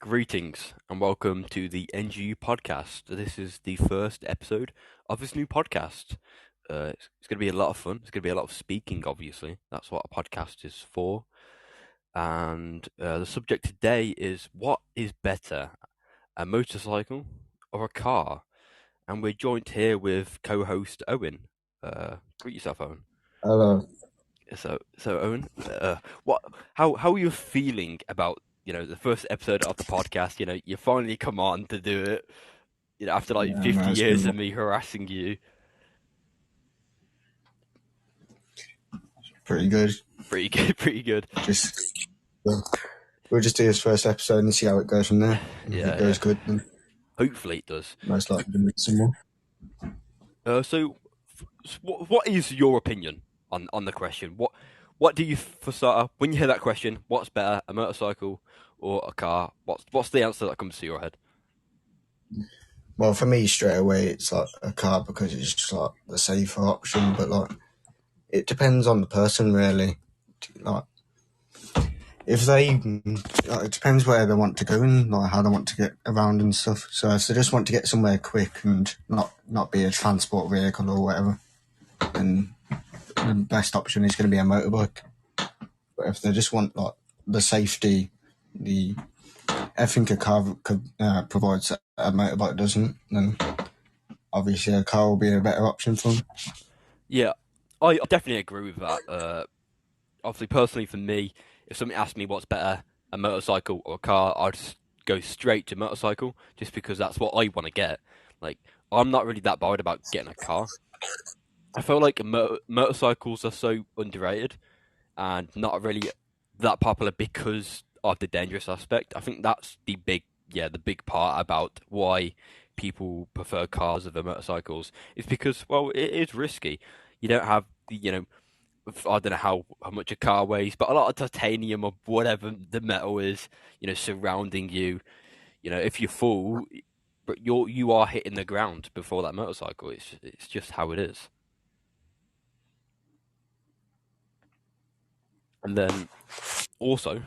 Greetings and welcome to the NGU podcast. This is the first episode of this new podcast. It's going to be a lot of fun. It's going to be a lot of speaking, obviously. That's what a podcast is for. And the subject today is what is better, a motorcycle or a car? And we're joined here with co-host Owen. Greet yourself, Owen. Hello. So Owen, what? How are you feeling about the first episode of the podcast? You finally come on to do it. After like Yeah, no, 50 it's years been of me harassing you. pretty good. Pretty good, pretty good. Just we'll just do this first episode and see how it goes from there. And if it Yeah, goes yeah. good, then Hopefully it does. most likely to meet some more. So what is your opinion on the question? What do you for starter when you hear that question? What's better, a motorcycle or a car? What's the answer that comes to your head? Well, for me, straight away, it's like a car because it's just like the safer option. But like, it depends on the person, really. Like, if they, like, it depends where they want to go and like how they want to get around and stuff. So if they just want to get somewhere quick and not be a transport vehicle or whatever, then the best option is going to be a motorbike. But if they just want like the safety, the I think a car provides that a motorbike doesn't, then obviously a car will be a better option for them. Yeah, I definitely agree with that. Obviously, personally for me, if somebody asked me what's better, a motorcycle or a car, I'd just go straight to motorcycle just because that's what I want to get. Like, I'm not really that bothered about getting a car. I feel like motorcycles are so underrated and not really that popular because of the dangerous aspect. I think that's the big part about why people prefer cars over motorcycles is because, well, it is risky. You don't have I don't know how much a car weighs, but a lot of titanium or whatever the metal is, surrounding you. If you fall, but you are hitting the ground before that motorcycle. It's just how it is. And then also,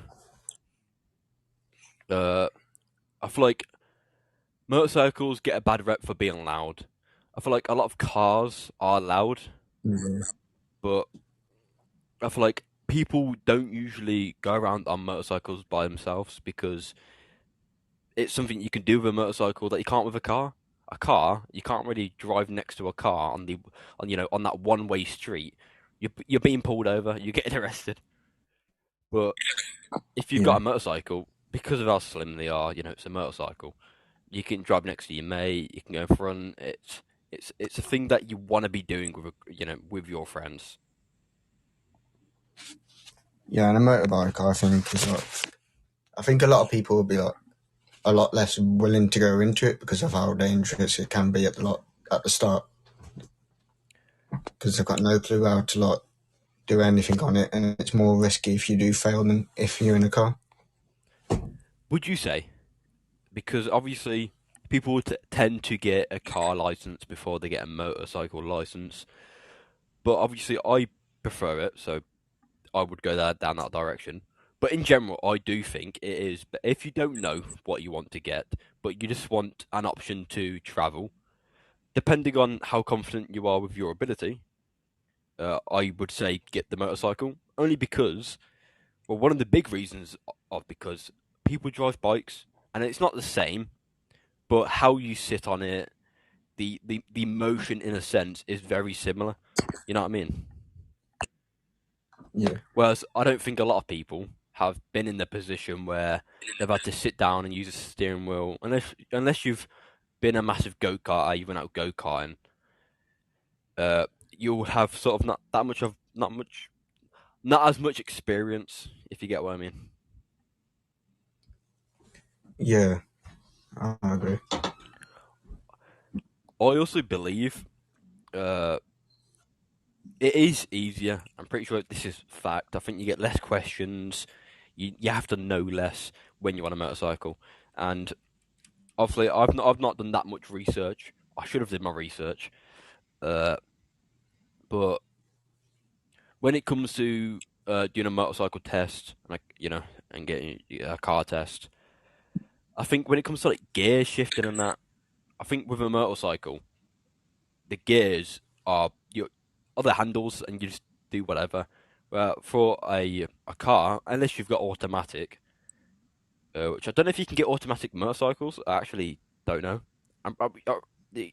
uh, I feel like motorcycles get a bad rep for being loud. I feel like a lot of cars are loud, Yeah. but I feel like people don't usually go around on motorcycles by themselves because it's something you can do with a motorcycle that you can't with a car. A car, you can't really drive next to a car on that one way street. You're being pulled over, you're getting arrested. But if you've got Yeah, a motorcycle, because of how slim they are, it's a motorcycle. You can drive next to your mate. You can go in front. It's a thing that you want to be doing with your friends. yeah, and a motorbike I think is like I think a lot of people will be like a lot less willing to go into it because of how dangerous it can be at the start because they've got no clue how to like do anything on it, and it's more risky if you do fail than if you're in a car. Would you say? Because obviously people tend to get a car license before they get a motorcycle license, but obviously I prefer it, so I would go down that direction. But in general, I do think it is. But if you don't know what you want to get, but you just want an option to travel, depending on how confident you are with your ability, I would say get the motorcycle. Only because, well, one of the big reasons of because people drive bikes, and it's not the same, but how you sit on it, the motion in a sense is very similar. You know what I mean? Yeah, Whereas I don't think a lot of people have been in the position where they've had to sit down and use a steering wheel, unless you've been a massive go karter, you've been out go karting. You'll have sort of not as much experience, if you get what I mean. yeah, I agree. I also believe uh, it is easier. I'm pretty sure this is fact. I think you get less questions. You have to know less when you're on a motorcycle, and obviously I've not done that much research. I should have did my research, uh, but when it comes to doing a motorcycle test, like and getting a car test, I think when it comes to like gear shifting and that, I think with a motorcycle, the gears are your other handles, and you just do whatever. Well, for a car, unless you've got automatic, which I don't know if you can get automatic motorcycles. I actually don't know.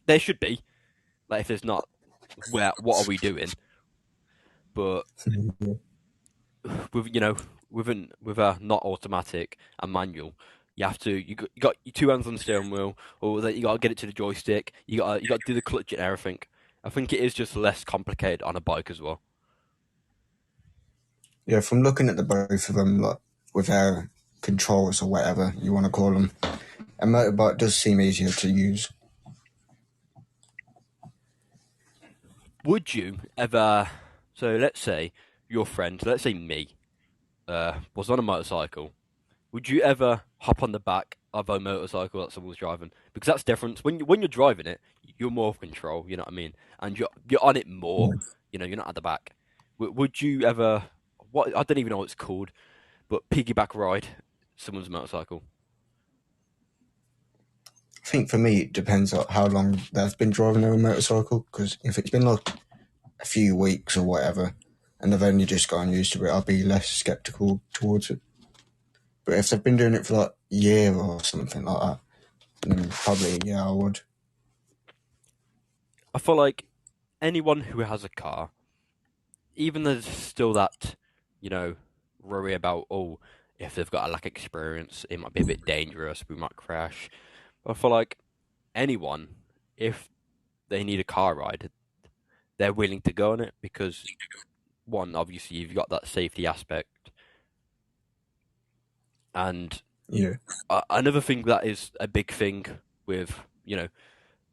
There should be. Like, if there's not, where what are we doing? But Yeah. with with a not automatic and manual, you got your two hands on the steering wheel, or that you got to get it to the joystick. You got to do the clutch and everything. I think it is just less complicated on a bike as well. Yeah, from looking at the both of them, like with their controls or whatever you want to call them, a motorbike does seem easier to use. Would you ever? So let's say your friend, let's say me, was on a motorcycle. Would you ever hop on the back of a motorcycle that someone's driving? Because that's different. When you're driving it, you're more of control. You know what I mean? And you're on it more. Yeah. You're not at the back. Would you ever? What, I don't even know what it's called, but piggyback ride someone's motorcycle. I think for me it depends on how long they've been driving their motorcycle. Because if it's been like a few weeks or whatever, and they've only just gotten used to it, I'll be less skeptical towards it. But if they've been doing it for like a year or something like that, then probably yeah, I would. I feel like anyone who has a car, even there's still that, you know, worry about, oh, if they've got a lack of experience, it might be a bit dangerous. We might crash. But I feel like anyone, if they need a car ride, they're willing to go on it because one, obviously, you've got that safety aspect, and Yeah, another thing that is a big thing with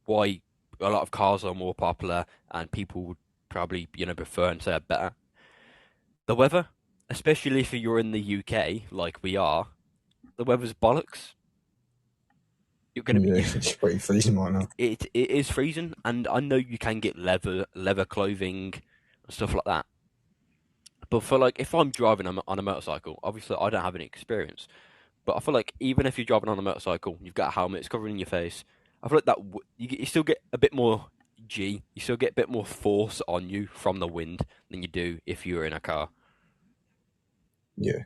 why a lot of cars are more popular and people would probably prefer and say are better. The weather, especially if you're in the UK like we are, the weather's bollocks. You're gonna yeah, be it's pretty freezing right now. it is freezing, and I know you can get leather clothing and stuff like that. But for like, if I'm driving on a motorcycle, obviously I don't have any experience. But I feel like even if you're driving on a motorcycle, you've got a helmet, it's covering your face. I feel like you still get a bit more G, you still get a bit more force on you from the wind than you do if you were in a car. Yeah,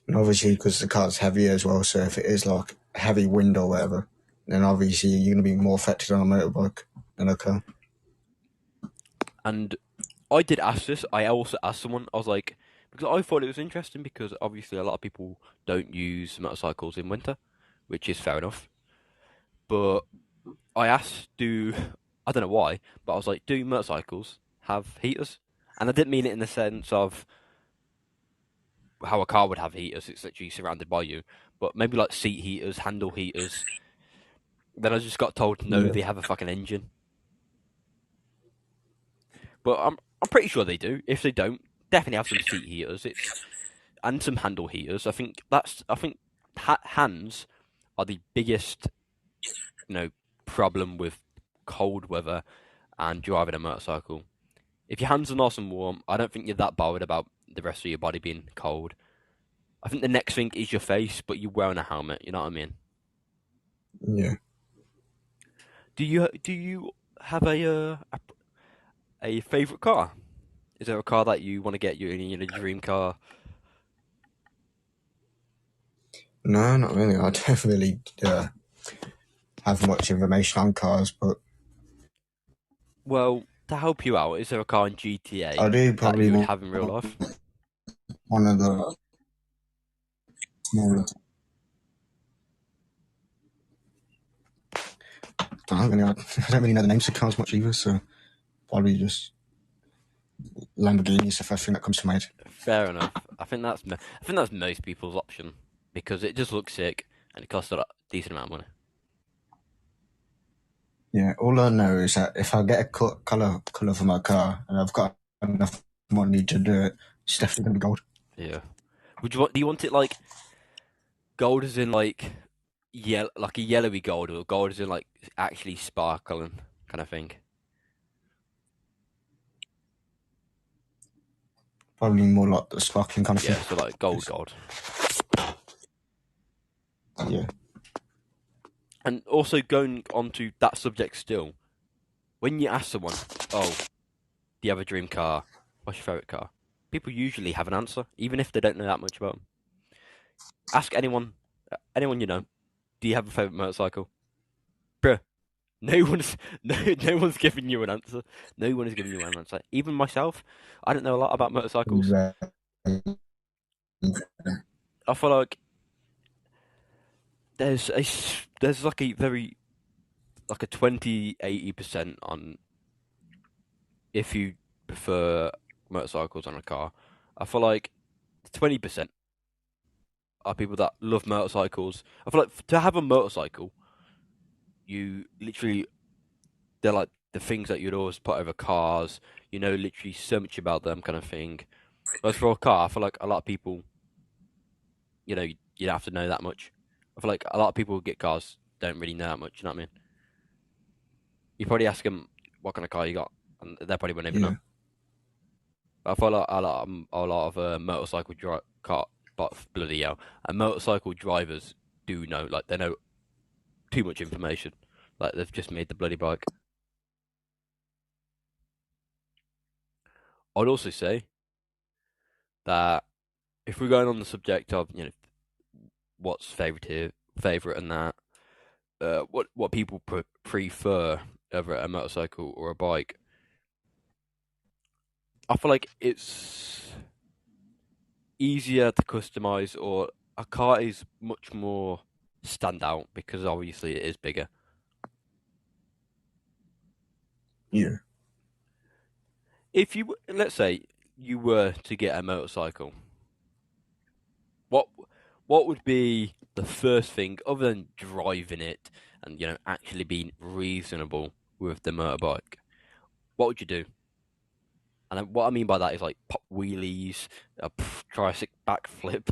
and obviously because the car's heavy as well, so if it is like heavy wind or whatever, then obviously you're going to be more affected on a motorbike than a car. And I did ask this. I also asked someone. I was like, because I thought it was interesting because obviously a lot of people don't use motorcycles in winter, which is fair enough. But I asked, do I don't know why, but I was like, do motorcycles have heaters? And I didn't mean it in the sense of how a car would have heaters. It's literally surrounded by you. But maybe like seat heaters, handle heaters. Then I just got told no, Yeah, they have a fucking engine. But I'm pretty sure they do. If they don't, definitely have some seat heaters. It's and some handle heaters. I think hands are the biggest problem with cold weather and driving a motorcycle. If your hands are nice and warm, I don't think you're that bothered about the rest of your body being cold. I think the next thing is your face, but you're wearing a helmet. You know what I mean? yeah. Do you have a favorite car? Is there a car that you want to get your dream car? No, not really. I don't really have much information on cars, but Well, to help you out, is there a car in GTA I do that probably you would want have in real life? one of the smaller. I don't really know the names of cars much either, so probably just Lamborghini is the first thing that comes to mind. Fair enough. I think that's most people's option because it just looks sick and it costs a decent amount of money. Yeah, all I know is that if I get a color for my car and I've got enough money to do it, it's definitely gonna be gold. Yeah. Do you want it like gold as in like like a yellowy gold, or gold as in like actually sparkling kind of thing? Probably more like the sparkling kind of thing. Yeah, so like gold. Yeah. And also going on to that subject still, when you ask someone, "Oh, do you have a dream car? What's your favorite car?" People usually have an answer, even if they don't know that much about them. Ask anyone you know, "Do you have a favorite motorcycle?" Bruh, no one's no one's giving you an answer. No one is giving you an answer. Even myself, I don't know a lot about motorcycles. Right. I feel like there's like a very like a 20-80% on if you prefer motorcycles on a car. I feel like 20% are people that love motorcycles. I feel like to have a motorcycle, you literally they're like the things that you'd always put over cars. You know, literally so much about them, kind of thing. Whereas for a car, I feel like a lot of people, you know, you don't have to know that much. I feel like a lot of people who get cars don't really know that much. You know what I mean? You probably ask them what kind of car you got, and they probably won't even know. Yeah. I feel like a lot of motorcycle car, but bloody hell, and motorcycle drivers do know, like they know too much information. Like they've just made the bloody bike. I'd also say that if we're going on the subject of what's favorite and that, what people prefer over a motorcycle or a bike, I feel like it's easier to customize, or a car is much more stand out because obviously it is bigger. Yeah. If you let's say you were to get a motorcycle, what what would be the first thing other than driving it and actually being reasonable with the motorbike? What would you do? And what I mean by that is like pop wheelies, try a sick backflip.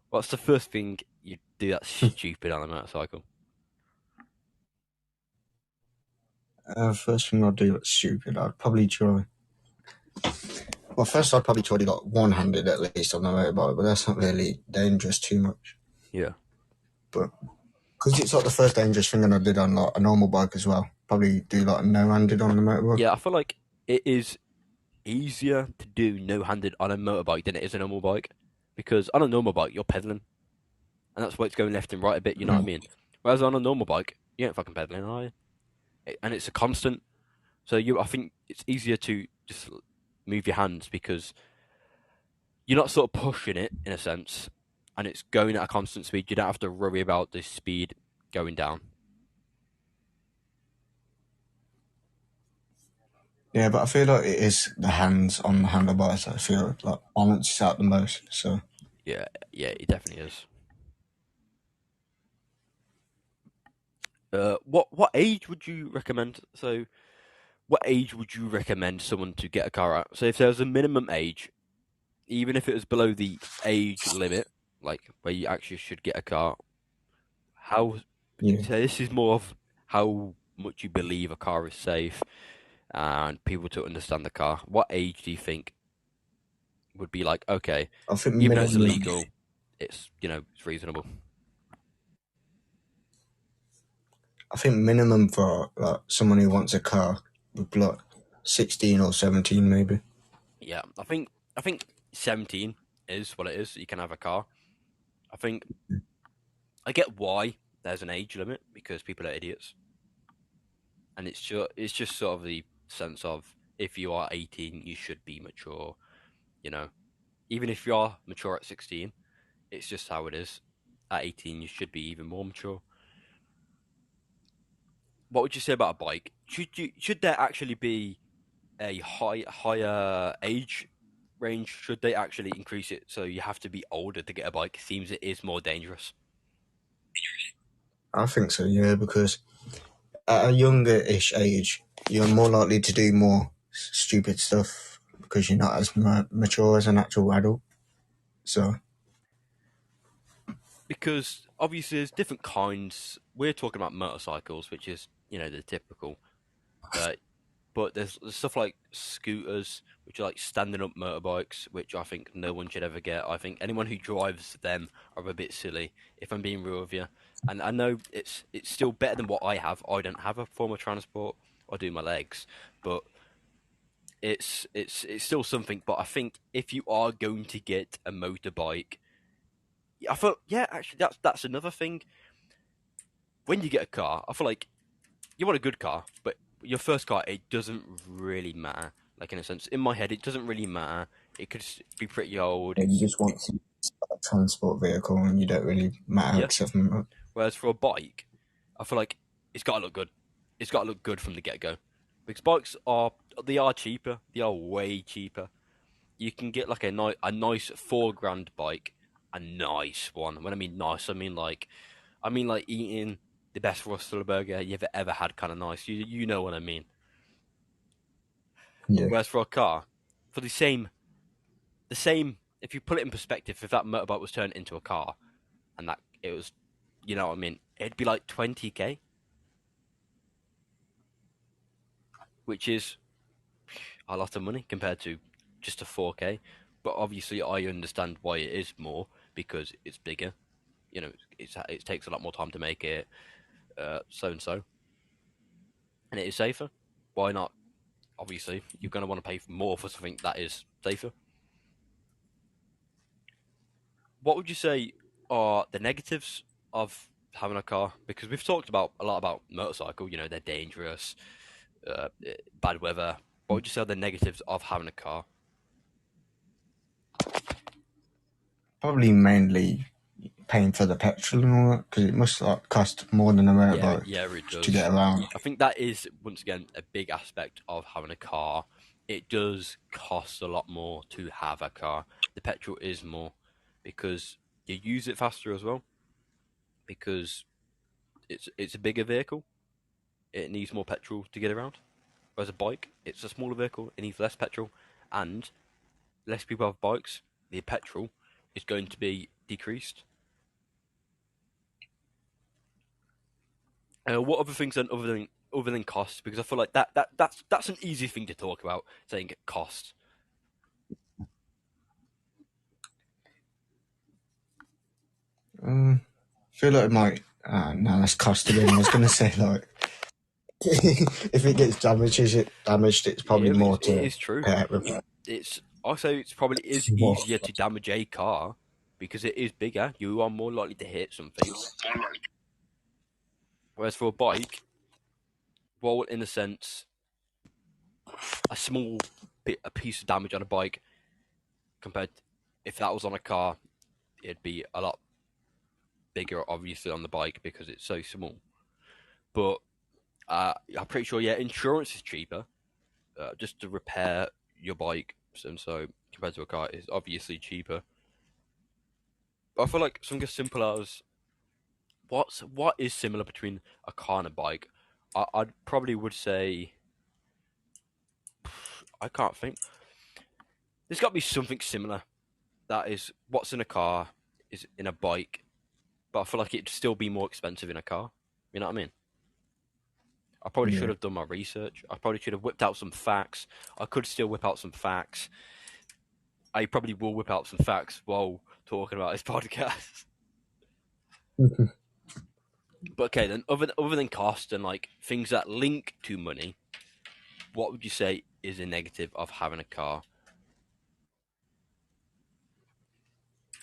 What's the first thing you do that's stupid on a motorcycle? First thing I'd do that's stupid, I'd probably try. Well, first I'd probably try to like one-handed at least on the motorbike, but that's not really dangerous too much. Yeah. But because it's like the first dangerous thing I did on like a normal bike as well, probably do like no-handed on the motorbike. Yeah, I feel like it is easier to do no-handed on a motorbike than it is a normal bike, because on a normal bike you're pedaling, and that's why it's going left and right a bit. You know what I Mm. mean? Whereas on a normal bike, you ain't fucking pedaling, are you? And it's a constant. So I think it's easier to just move your hands because you're not sort of pushing it in a sense, and it's going at a constant speed. You don't have to worry about the speed going down. Yeah, but I feel like it is the hands on the handlebars that I feel like balances out the most. So Yeah, yeah, it definitely is. What age would you recommend? So, what age would you recommend someone to get a car at? So, if there was a minimum age, even if it was below the age limit, like where you actually should get a car, how? yeah, So this is more of how much you believe a car is safe and people to understand the car. What age do you think would be like, okay, I think even though it's minimum. illegal, it's reasonable. I think minimum for like someone who wants a car would be like 16 or 17 maybe. Yeah, I think 17 is what it is. You can have a car. I think I get why there's an age limit because people are idiots, and it's just sort of the sense of if you are 18, you should be mature. You know, even if you are mature at 16, it's just how it is. At 18, you should be even more mature. What would you say about a bike? Should there actually be a higher age range? Should they actually increase it so you have to be older to get a bike? Seems it is more dangerous. I think so, yeah, because at a younger-ish age, you're more likely to do more stupid stuff because you're not as mature as an actual adult. So, Because obviously there's different kinds. We're talking about motorcycles, which is the typical. Uh, but there's stuff like scooters, which are like standing up motorbikes, which I think no one should ever get. I think anyone who drives them are a bit silly, if I'm being real with you. And I know it's still better than what I have. I don't have a form of transport. I do my legs, but it's still something. But I think if you are going to get a motorbike, I thought actually that's another thing. When you get a car, I feel like you want a good car, but your first car, it doesn't really matter. Like in a sense, in my head, it doesn't really matter. It could be pretty old. Yeah, you just want a transport vehicle, and you don't really matter Yeah. except from. Whereas for a bike, I feel like it's got to look good. It's got to look good from the get go. Because bikes are cheaper. They are way cheaper. You can get like a nice 4 grand bike, a nice one. When I mean nice, I mean like eating the best Rustler burger you've ever had, kind of nice. You know what I mean. Yeah, Whereas for a car, for the same, if you put it in perspective, if that motorbike was turned into a car and that it was, you know what I mean, it'd be like 20k, which is a lot of money compared to just a 4k. But obviously, I understand why it is more because it's bigger. You know, it takes a lot more time to make it, so and so, and it is safer. Why not? Obviously, you're going to want to pay more for something that is safer. What would you say are the negatives of having a car? Because we've talked about a lot about motorcycle. You know, they're dangerous, uh, bad weather. What would you say are the negatives of having a car? probably mainly paying for the petrol and all that because it must like cost more than a Yeah, motorbike yeah, it to does. get around. I think that is once again a big aspect of having a car. It does cost a lot more to have a car. The petrol is more because you use it faster as well because it's a bigger vehicle. It needs more petrol to get around. Whereas a bike, it's a smaller vehicle. It needs less petrol, and less people have bikes. The petrol is going to be decreased. What other things then other than cost? Because I feel like that's an easy thing to talk about. Saying cost. Feel like it might. No, that's cost again. I was gonna say like if it gets damaged, it's probably Yeah, more it to is true. repair. It's also it's probably is More. easier to damage a car because it is bigger. You are more likely to hit something. Whereas for a bike, well, in a sense, a small a piece of damage on a bike compared if that was on a car, it'd be a lot bigger, obviously, on the bike because it's so small. But I'm pretty sure, yeah, insurance is cheaper just to repair your bike, and so compared to a car, is obviously cheaper. But I feel like something as simple as what is similar between a car and a bike. I'd probably would say I can't think. There's got to be something similar. That is what's in a car is in a bike, but I feel like it'd still be more expensive in a car. You know what I mean? I probably should Yeah. have done my research. I probably should have whipped out some facts. I could still whip out some facts. I probably will whip out some facts while talking about this podcast. But okay, then other than cost and like things that link to money, what would you say is a negative of having a car?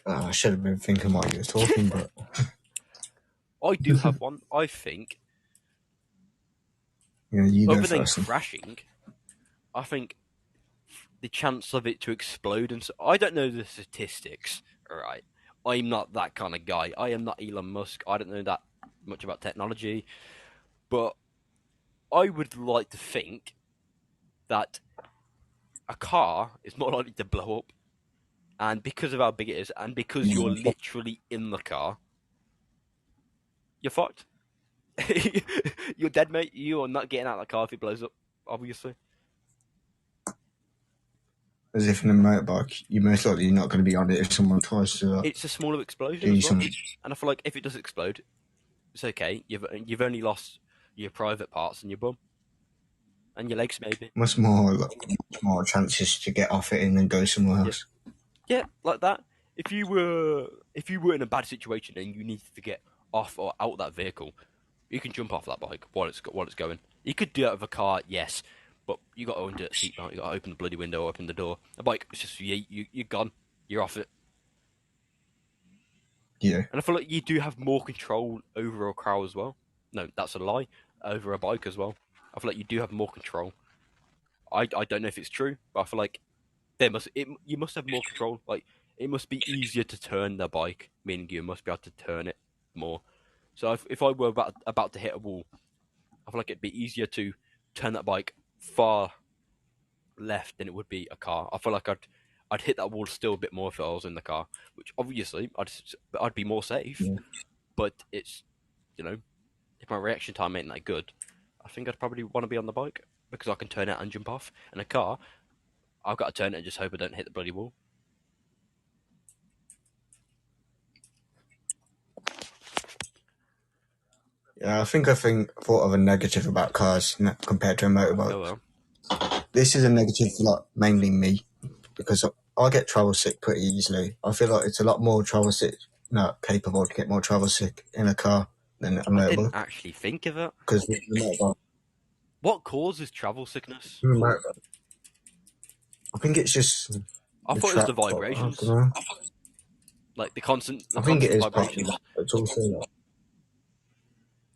I should have been thinking while you were talking, but I do have one. I think you go other than first. crashing, I think the chance of it to explode and so I don't know the statistics. All right, I'm not that kind of guy. I am not Elon Musk. I don't know that much about technology, but I would like to think that a car is more likely to blow up, and because of how big it is, and because you're Yeah. literally in the car, you're fucked. You're dead, mate. You are not getting out of the car if it blows up. Obviously, As if in a motorbike, you're most likely not going to be on it if someone tries to it's a smaller explosion do you as well, something. and I feel like if it does explode, it's okay. You've only lost your private parts and your bum. and your legs maybe. Much more chances to get off it and then go somewhere Yeah, else. yeah, like that. If you were in a bad situation and you needed to get off or out of that vehicle, you can jump off that bike while it's going. You could do that with a car, yes, but you got to undo the seatbelt. You got to open the bloody window, open the door. A bike, it's just you're gone. You're off it. Yeah. And I feel like you do have more control over a car as well. No, that's a lie. Over a bike as well. I feel like you do have more control. I don't know if it's true, but I feel like you must have more control. Like it must be easier to turn the bike, meaning you must be able to turn it more. So if I were about to hit a wall, I feel like it'd be easier to turn that bike far left than it would be a car. I feel like I'd hit that wall still a bit more if I was in the car, which obviously I'd be more safe. Yeah. But it's if my reaction time ain't that good, I think I'd probably want to be on the bike because I can turn it and jump off. In a car, I've got to turn it and just hope I don't hit the bloody wall. Yeah, I think thought of a negative about cars compared to a motorbike. Oh well. This is a negative for like mainly me because I get travel sick pretty easily. I feel like it's a lot more travel sick, capable to get more travel sick in a car than a I didn't motorbike. actually think of it. Because with the motorbike, What causes travel sickness? I think it's just I the thought it was the track. I don't vibrations, know. like the constant I think it is partly vibrations. that. But it's also like,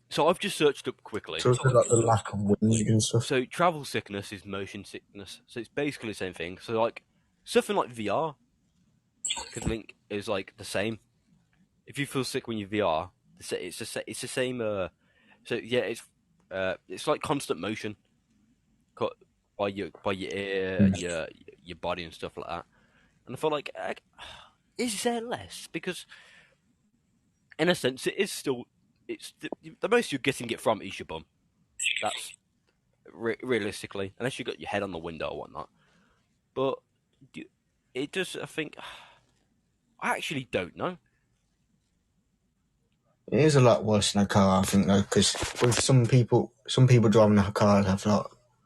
So I've just searched up quickly. it's also like the lack of wind and stuff. So travel sickness is motion sickness. So it's basically the same thing. So like something like VR, could link is like the same. If you feel sick when you VR, it's the same. So yeah, it's like constant motion by your ear and your body and stuff like that. And I feel like is there less because in a sense it is still it's the most you're getting it from is your bum. That's realistically, unless you got your head on the window or whatnot. But it does. I think I actually don't know. It is a lot worse than a car, I think, though, because with some people driving a car have like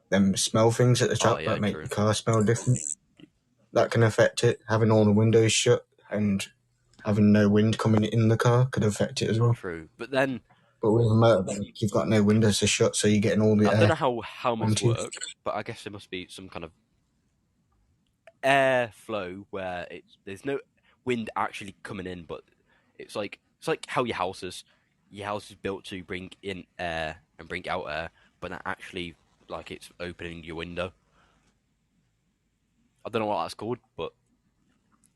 them smell things at the Oh top yeah, that make true. the car smell different. That can affect it. Having all the windows shut and having no wind coming in the car could affect it as well. True. But then But with a motorbike, you've got no windows to shut, so you're getting all the I don't air know how must onto you. work, but I guess there must be some kind of airflow where there's no wind actually coming in, but it's like how your house is. Your house is built to bring in air and bring out air, but not actually like it's opening your window. I don't know what that's called, but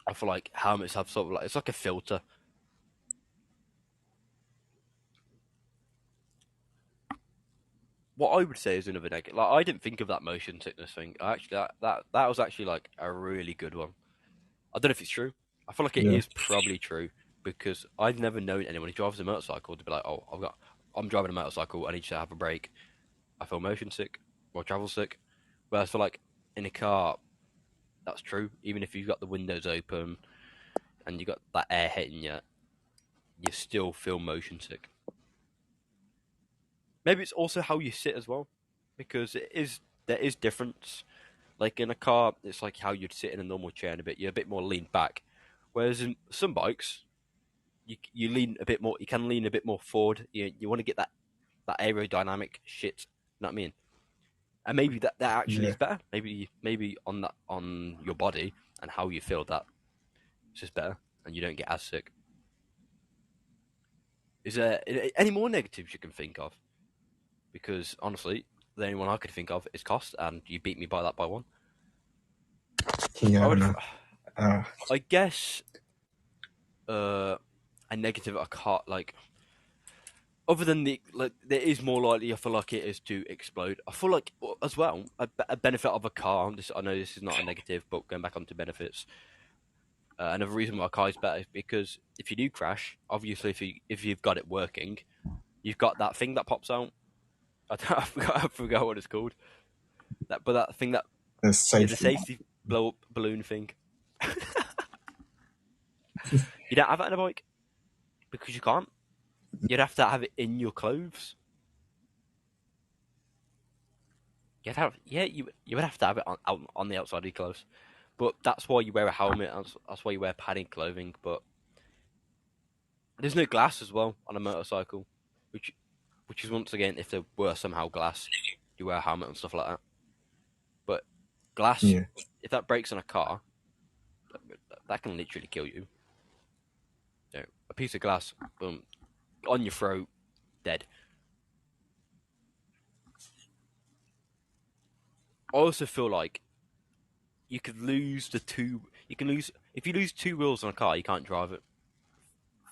I feel like helmets have sort of like it's like a filter. What I would say is another negative. Like I didn't think of that motion sickness thing. Actually, that was actually like a really good one. I don't know if it's true. I feel like it Yeah. is probably true because I've never known anyone who drives a motorcycle to be like, "Oh, I'm driving a motorcycle. I need to have a break. I feel motion sick or travel sick." Whereas for like in a car, that's true. Even if you've got the windows open and you got that air hitting you, you still feel motion sick. Maybe it's also how you sit as well, because there is difference. Like in a car, it's like how you'd sit in a normal chair and you're a bit more leaned back. Whereas in some bikes, you lean a bit more. You can lean a bit more forward. You want to get that aerodynamic shit. You know what I mean? And maybe that actually Yeah. is better. Maybe on your body and how you feel that it's just better, and you don't get as sick. Is there any more negatives you can think of? Because honestly, the only one I could think of is cost, and you beat me by that by one. Yeah, I I would, know. I guess, a negative I can't like. Other than there is more likely. I feel like it is to explode. I feel like as well a benefit of a car. I know this is not a negative, but going back onto benefits, another reason why a car is better is because if you do crash, obviously if you've got it working, you've got that thing that pops out. I forgot what it's called. But that thing that There's yeah, the safety. safety blow up balloon thing. You don't have it on a bike because you can't. You'd have to have it in your clothes. you would have to have it on the outside of your clothes, but that's why you wear a helmet. That's why you wear padding clothing. But there's no glass as well on a motorcycle, which which is once again if there were somehow glass, you wear a helmet and stuff like that. But glass, Yeah. if that breaks on a car, that can literally kill you. A piece of glass, boom, on your throat, dead. I also feel like you could lose the two. You can lose if you lose two wheels on a car, you can't drive it.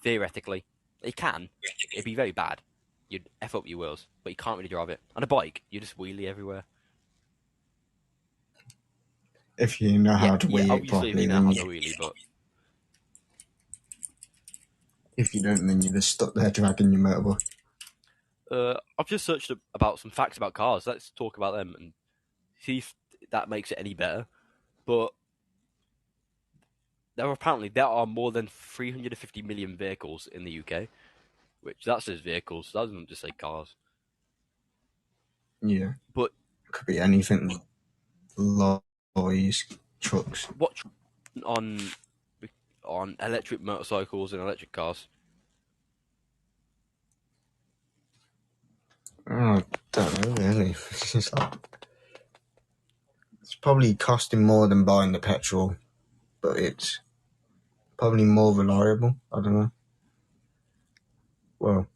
Theoretically, you can. It'd be very bad. You'd f up your wheels, but you can't really drive it. On a bike, you just wheelie everywhere. If you know Yeah, how to yeah. weigh it Obviously, if properly, you know then how you, to wheelie, but if you don't, then you're just stuck there dragging your motorbike. I've just searched about some facts about cars. Let's talk about them and see if that makes it any better. But there are more than 350 million vehicles in the UK, which that says vehicles. That doesn't just say cars. Yeah. But Could be anything. Lorries, trucks. what on electric motorcycles and electric cars? Oh, I don't know really. It's probably costing more than buying the petrol, but it's probably more reliable. I don't know. Well,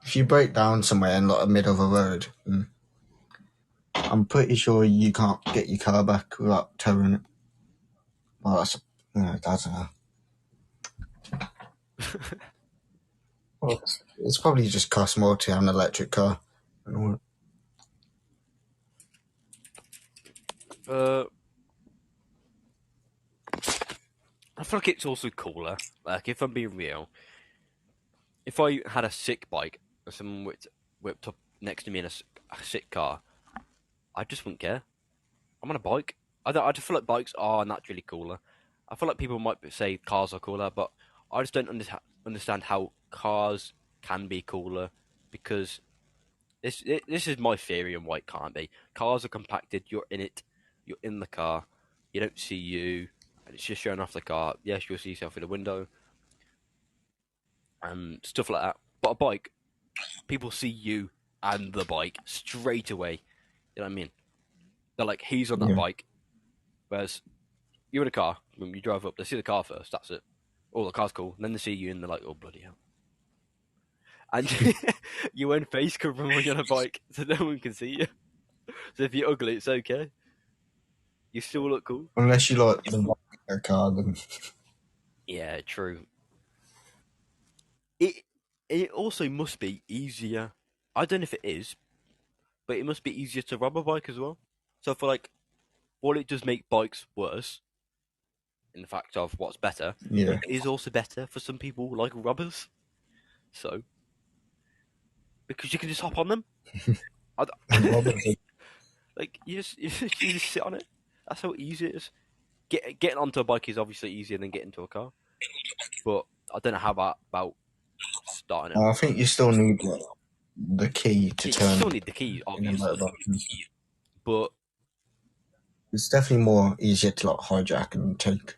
if you break down somewhere in like the middle of a road, I'm pretty sure you can't get your car back without towing it. Well, I don't know. Well, it's probably just cost more to have an electric car. uh, I feel like it's also cooler. Like if I'm being real, if I had a sick bike and someone whipped up next to me in a sick car, I just wouldn't care. I'm on a bike. I just feel like bikes are naturally cooler. I feel like people might say cars are cooler, but I just don't understand how cars can be cooler because this is my theory on why it can't be. Cars are compacted. You're in it. You're in the car. You don't see you, and it's just showing off the car. Yes, you'll see yourself in the window and stuff like that. But a bike, people see you and the bike straight away. You know what I mean? They're like, he's on that Yeah, bike. Whereas you're in a car, when you drive up, they see the car first, that's it. Oh, the car's cool. And then they see you and they're like, oh, bloody hell. And your own face covering when you're on a bike, so no one can see you. So if you're ugly, it's okay. You still look cool. unless you like the car, then Yeah, true. It it also must be easier. I don't know if it is, but it must be easier to rob a bike as well. So for like, while it does make bikes worse, in the fact of what's better, yeah. it is also better for some people like robbers. So because you can just hop on them. I, Roberts, like you just sit on it. That's how easy it is. Getting onto a bike is obviously easier than getting into a car, but I don't know how about starting it. I think you still need like, the key to Yeah, you still turn need the keys, in a obviously, motorbike. but It's definitely more easier to like hijack and take.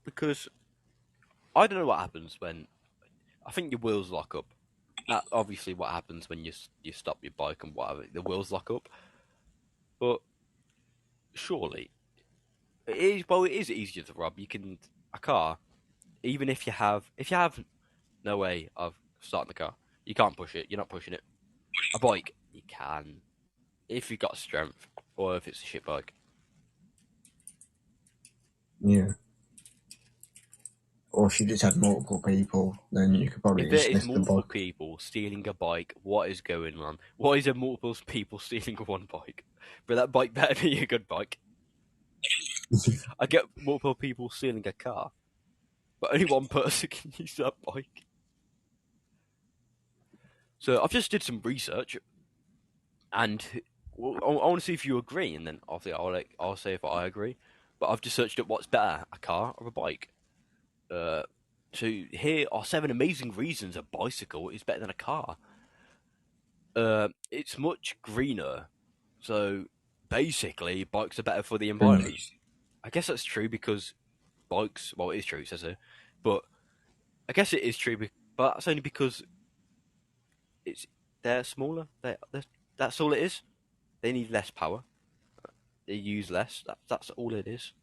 because I don't know what happens when I think your wheels lock up. That obviously what happens when you stop your bike and whatever, the wheels lock up. But surely it is easier to rob. You can a car, even if you have no way of starting the car, you can't push it. You're not pushing it. A bike, you can if you've got strength or if it's a shit bike. Yeah. Or if you just had multiple people, then you could probably If there just is lift the multiple bike. people stealing a bike, what is going on? Why is there multiple people stealing one bike? But that bike better be a good bike. I get multiple people stealing a car, but only one person can use that bike. So I've just did some research, and I want to see if you agree, and then obviously I'll say if I agree. But I've just searched up what's better, a car or a bike. Uh, so here are 7 amazing reasons a bicycle is better than a car. It's much greener, so basically bikes are better for the environment. I guess that's true because bikes. Well, it is true, it says so, but I guess it is true. But that's only because it's they're smaller. That's all it is. They need less power. They use less. That's all it is.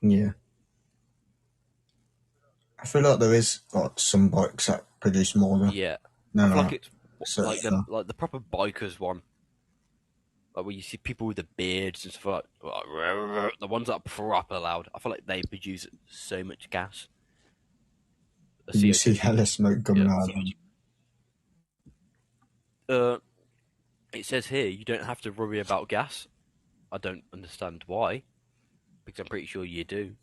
Yeah. I feel like there is like some bikes that produce more than Yeah, I no, feel like no, it's certain stuff. like the proper bikers one, like where you see people with the beards and stuff like the ones that are proper loud. I feel like they produce so much gas, the You CO2. see hella smoke coming Yeah. out of them. Uh, it says here you don't have to worry about gas. I don't understand why, because I'm pretty sure you do.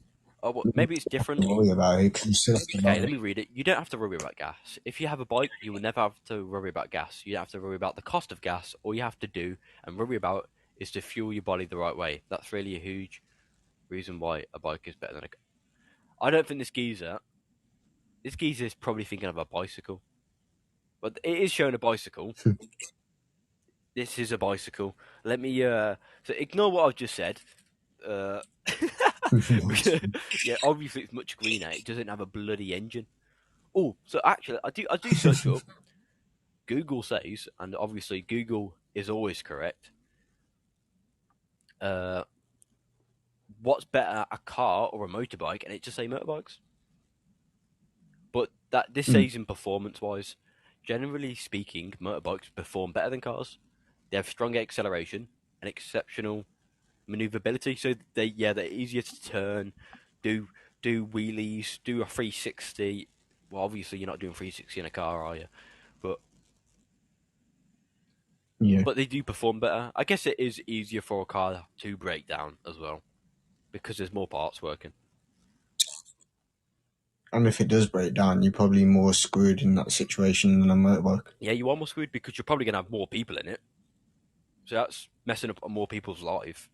Oh, well, maybe it's different. Don't worry about it because you still have to Okay, buy let it. me read it. You don't have to worry about gas. If you have a bike, you will never have to worry about gas. You don't have to worry about the cost of gas. All you have to do and worry about is to fuel your body the right way. That's really a huge reason why a bike is better than a car. I don't think this geezer is probably thinking of a bicycle. But it is showing a bicycle. This is a bicycle. Let me, so ignore what I've just said. Uh, yeah, obviously it's much greener. It doesn't have a bloody engine. Oh, so actually, I do search up. Google says, and obviously Google is always correct. Uh, what's better, a car or a motorbike? And it just say motorbikes. But that this says in performance wise, generally speaking, motorbikes perform better than cars. They have strong acceleration and exceptional maneuverability. So they're easier to turn, do wheelies, do a 360. Well, obviously you're not doing 360 in a car, are you? But Yeah. but they do perform better. I guess it is easier for a car to break down as well because there's more parts working. And if it does break down, you're probably more screwed in that situation than a motorbike. Yeah, you are more screwed because you're probably gonna have more people in it, so that's messing up more people's life.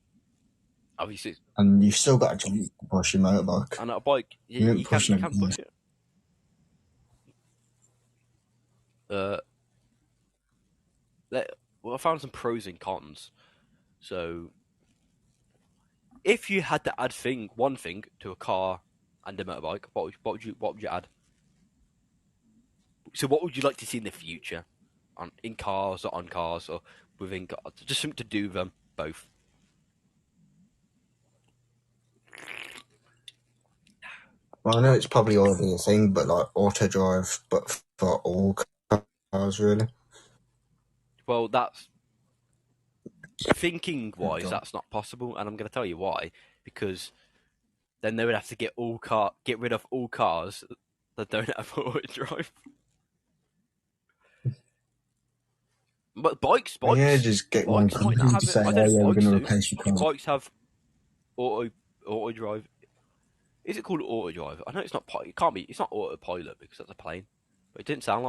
Obviously, And you've still got to jump to push your motorbike. and a bike, You ain't you can't pushing push it. Uh, well, I found some pros and cons. So, if you had to add one thing to a car and a motorbike, what would you add? So, what would you like to see in the future, in cars or on cars or within cars? Just something to do with them both. Well, I know it's probably already a thing, but like auto drive, but for all cars, really. Well, that's thinking wise, that's not possible, and I'm going to tell you why. Because then they would have to get rid of all cars that don't have auto drive. But Yeah, just get one bikes might not company to have it. say, I oh don't know yeah, if we're bikes going to do. replace your Do car. bikes have auto drive? Is it called auto drive? I know it's not. It can't be. It's not autopilot because that's a plane. But it didn't sound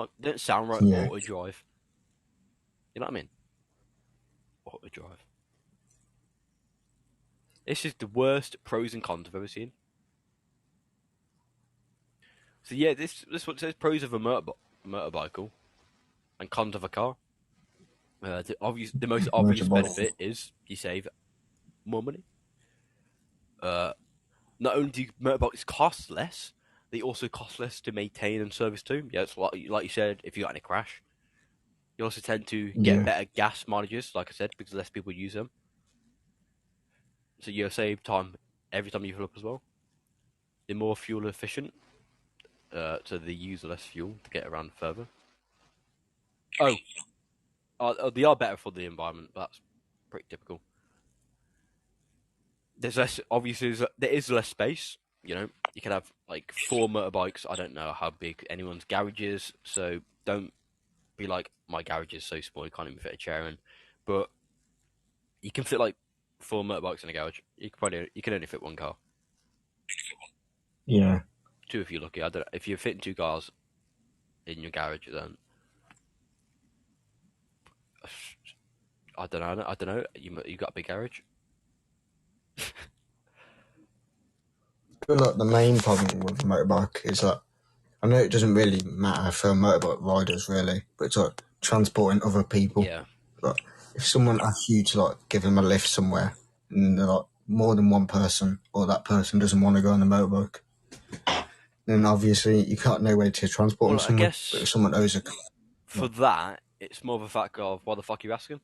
right. Yeah. Auto drive. You know what I mean? Auto drive. This is the worst pros and cons I've ever seen. So yeah, this one says pros of a motorcycle and cons of a car. The most obvious benefit is you save more money. Not only do motorbikes cost less, they also cost less to maintain and service too. Yeah, it's like you said, if you got in a crash, you also tend to get better gas mileages, like I said, because less people use them. So you save time every time you fill up as well. They're more fuel efficient, so they use less fuel to get around further. They are better for the environment. But that's pretty typical. There's less, obviously, there is less space. You know, you can have like 4 motorbikes. I don't know how big anyone's garage is, so don't be like, my garage is so small, you can't even fit a chair in. But you can fit like 4 motorbikes in a garage. You can only fit 1 car. Yeah. 2 if you're lucky. I don't know. If you're fitting 2 cars in your garage, then I don't know. I don't know. You got a big garage. I feel like the main problem with a motorbike is that I know it doesn't really matter for motorbike riders really, but it's like transporting other people. Yeah. Like if someone asks you to like give them a lift somewhere, and they're like more than one person, or that person doesn't want to go on the motorbike, then obviously you can't know where to transport them Well, I somewhere. But if guess someone owes a for that, it's more of a fact of why the fuck are you asking?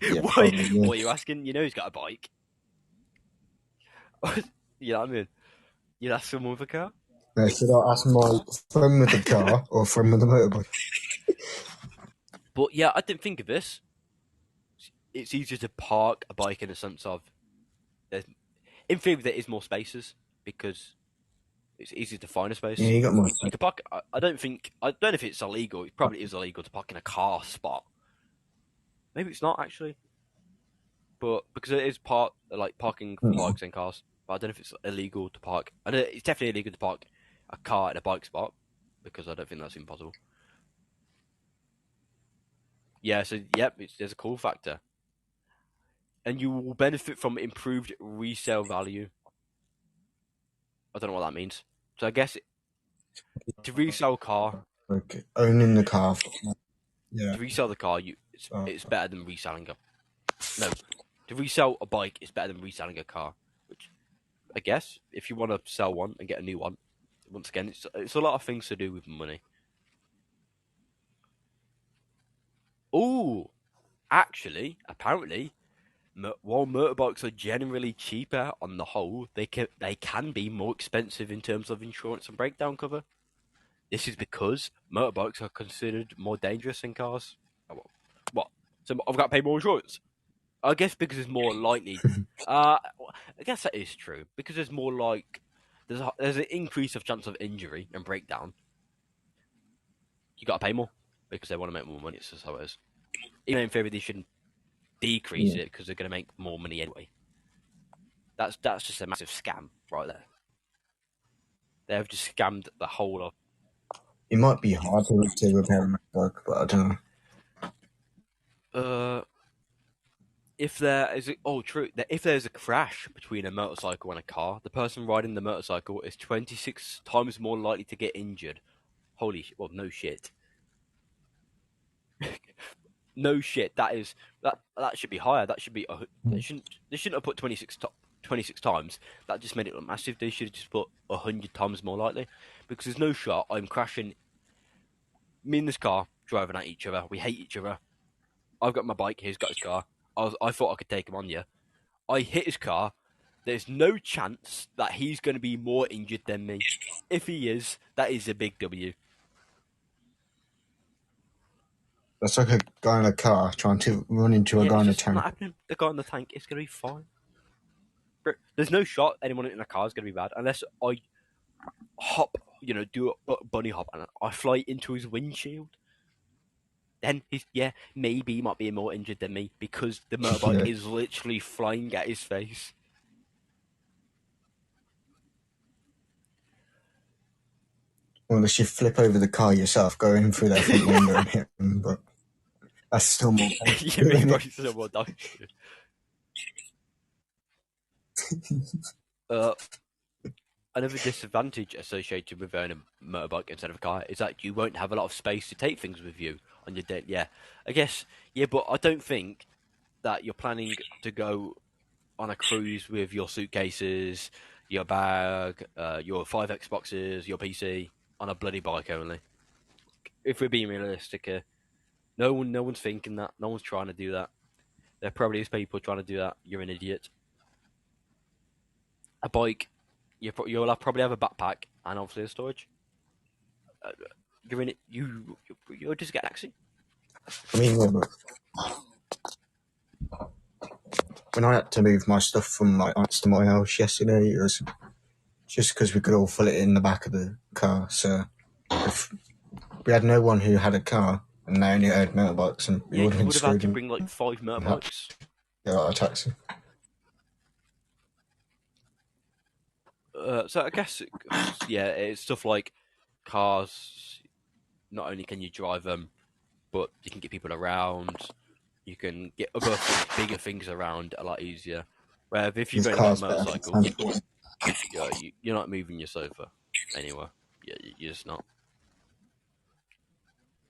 yeah, Why? probably yeah. What are you asking? You know he's got a bike. You know what I mean? You'd ask someone with a car. No, should I ask my friend with the car or friend with the motorbike? But yeah, I didn't think of this. It's easier to park a bike in a sense of there's, in theory there is more spaces because it's easier to find a Yeah, space. you got more. You can park. I don't know if it's illegal. It probably is illegal to park in a car spot. Maybe it's not actually, but because it is part like parking for bikes and cars. But I don't know if it's illegal to park. I know it's definitely illegal to park a car in a bike spot because I don't think that's impossible. Yeah, so yep, there's a cool factor, and you will benefit from improved resale value. I don't know what that means. So I guess to resell a car, Like owning the car. Yeah. to resell the car, Uh, it's better than reselling a no. To resell a bike is better than reselling a car, which I guess if you want to sell one and get a new one, once again, it's a lot of things to do with money. Oh, actually, apparently, while motorbikes are generally cheaper on the whole, they can be more expensive in terms of insurance and breakdown cover. This is because motorbikes are considered more dangerous than cars. Oh, what? So I've got to pay more insurance? I guess because it's more likely. I guess that is true because there's more like there's an increase of chance of injury and breakdown. You got to pay more because they want to make more money. It's just how it is. Even in theory, they shouldn't decrease yeah. it because they're going to make more money anyway. That's just a massive scam right there. They have just scammed the whole of. It might be hard to repair a motorbike, but I don't know. Uh, if there is true that if there's a crash between a motorcycle and a car, the person riding the motorcycle is 26 times more likely to get injured. Well, no shit. No shit. That should be higher. That should be they shouldn't have put 26 times. That just made it look massive. They should have just put 100 times more likely, because there's no shot I'm crashing. Me and this car driving at each other. We hate each other. I've got my bike. He's got his car. I thought I could take him on. Yeah. I hit his car. There's no chance that he's going to be more injured than me. If he is, that is a big W. That's like a guy in a car trying to run into a Yeah, guy it's in a just not tank. happening. The guy in the tank is going to be fine. There's no shot anyone in a car is going to be bad unless I hop, do a bunny hop and I fly into his windshield. Then maybe he might be more injured than me because the motorbike Yeah. is literally flying at his face. Unless you flip over the car yourself, go in through their front window and hit them, but that's still more Yeah, but he probably still will die. Uh, Another disadvantage associated with owning a motorbike instead of a car is that you won't have a lot of space to take things with you on your day. Yeah, I guess. Yeah, but I don't think that you're planning to go on a cruise with your suitcases, your bag, your 5 Xboxes, your PC on a bloody bike only. If we're being realistic here, no one's thinking that. No one's trying to do that. There probably is people trying to do that. You're an idiot. A bike, you'll probably have a backpack and obviously a storage. You're in it. You'll just get taxi. I mean, yeah, but when I had to move my stuff from my aunt's to my house yesterday, it was just because we could all fit it in the back of the car. So if we had no one who had a car and they only had motorbikes, and we Yeah, would have you been would have had screwed to and bring like 5 motorbikes. get out of a taxi. So I guess, yeah, it's stuff like cars. Not only can you drive them, but you can get people around. You can get other bigger things around a lot easier. Where if you've These only got a cars better motorcycle, transport. you're not moving your sofa anywhere. Yeah, you're just not.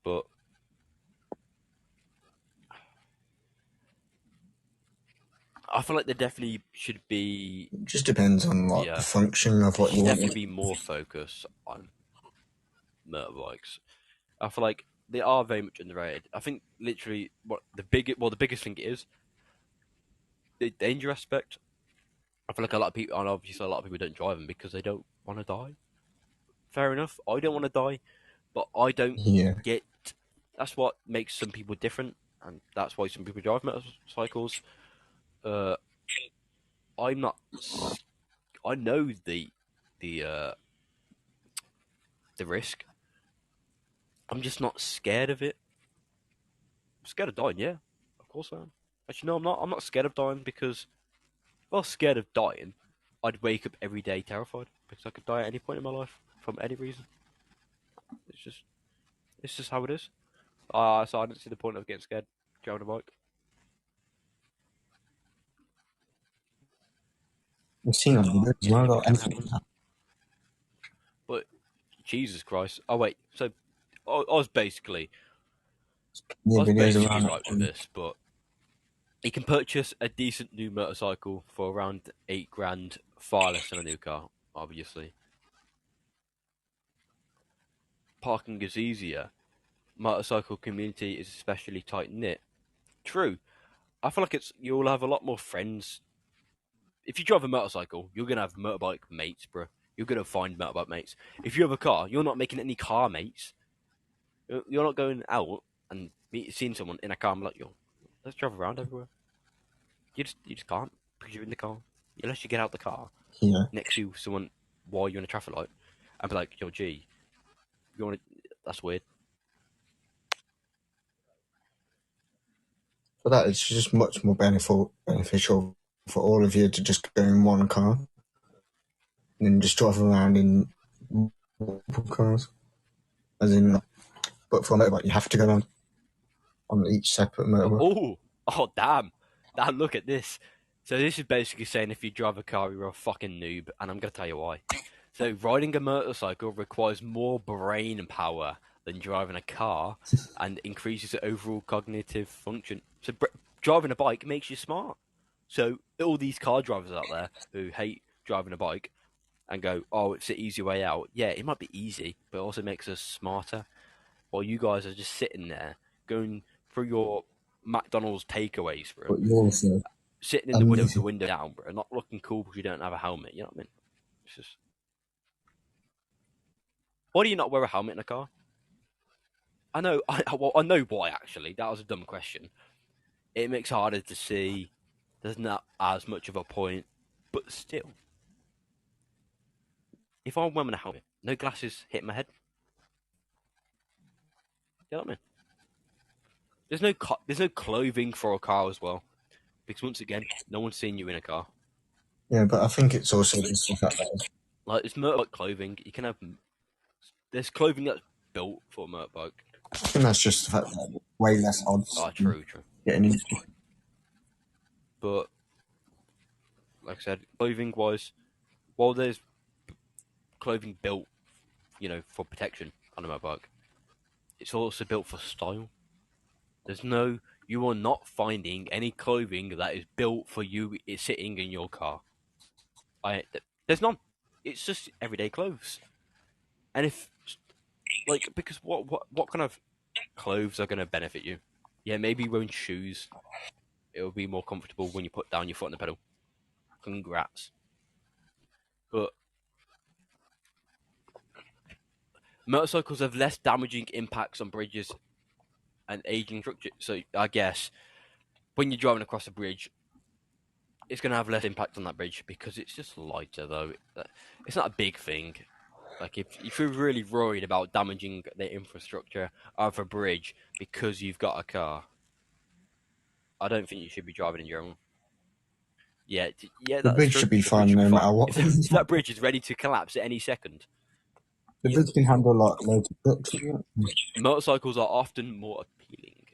But I feel like there definitely should be. It just depends on like the Yeah, function of there what should you want. definitely be more focus on motorbikes. I feel like they are very much underrated. I think literally the biggest thing is the danger aspect. I feel like a lot of people, and obviously a lot of people don't drive them because they don't want to die. Fair enough. I don't want to die, but I don't Yeah, get. That's what makes some people different, and that's why some people drive motorcycles. Uh, I'm not. I know the uh, the risk. I'm just not scared of it. I'm scared of dying. Yeah, of course I am. Actually, no, I'm not. I'm not scared of dying because if I was scared of dying, I'd wake up every day terrified because I could die at any point in my life from any reason. It's just it's just how it is. So I don't see the point of getting scared driving a bike. I've seen on videos as well. Anything Like, can anything happen. can happen. But Jesus Christ! Oh wait, so I was basically Yeah, I was videos basically around right with it. this, but you can purchase a decent new motorcycle for around 8 grand, far less than a new car. Obviously, parking is easier. Motorcycle community is especially tight knit. True. I feel like you'll have a lot more friends. If you drive a motorcycle, you're gonna have motorbike mates, bro. You're gonna find motorbike mates. If you have a car, you're not making any car mates. You're not going out and seeing someone in a car and be like, yo, let's drive around everywhere. You just can't because you're in the car. Unless you get out the car Yeah, next to someone while you're in a traffic light and be like, yo, G, you want to? That's weird. for that it's just much more beneficial for all of you to just go in one car and then just drive around in multiple cars. As in, but for a motorbike, you have to go on each separate motorbike. Oh, damn. Damn, look at this. So this is basically saying if you drive a car, you're a fucking noob, and I'm going to tell you why. So riding a motorcycle requires more brain power than driving a car and increases the overall cognitive function. So driving a bike makes you smart. So all these car drivers out there who hate driving a bike and go, "Oh, it's the easy way out." Yeah, it might be easy, but it also makes us smarter. While you guys are just sitting there going through your McDonald's takeaways, bro, But you also, sitting in the um, window with the window down, bro, not looking cool because you don't have a helmet. You know what I mean? It's just why do you not wear a helmet in a car? I know, I know why. Actually, that was a dumb question. It makes it harder to see. There's not as much of a point, but still, if I'm wearing a helmet, no glasses hit my head. You know what I mean? There's no clothing for a car as well, because once again, no one's seen you in a car. yeah, but I think it's also just the fact that Like it's motorbike clothing. You can have there's clothing that's built for a motorbike. I think that's just the fact that way less odds Ah, true, true. getting into. But like I said, clothing wise, while there's clothing built, for protection on a motorbike, it's also built for style. You are not finding any clothing that is built for you sitting in your car. There's none. It's just everyday clothes. And because what kind of clothes are going to benefit you? Yeah, maybe wearing shoes. It will be more comfortable when you put down your foot on the pedal. Congrats. But motorcycles have less damaging impacts on bridges and aging structure. So I guess when you're driving across a bridge, it's going to have less impact on that bridge because it's just lighter, though. It's not a big thing. Like if you're really worried about damaging the infrastructure of a bridge because you've got a car, I don't think you should be driving in your own. Yeah, yeah, The that's bridge true. should be The bridge fine should be no fine. matter what. If that bridge is ready to collapse at any second, The bridge can handle like loads of trucks. motorcycles are often more appealing.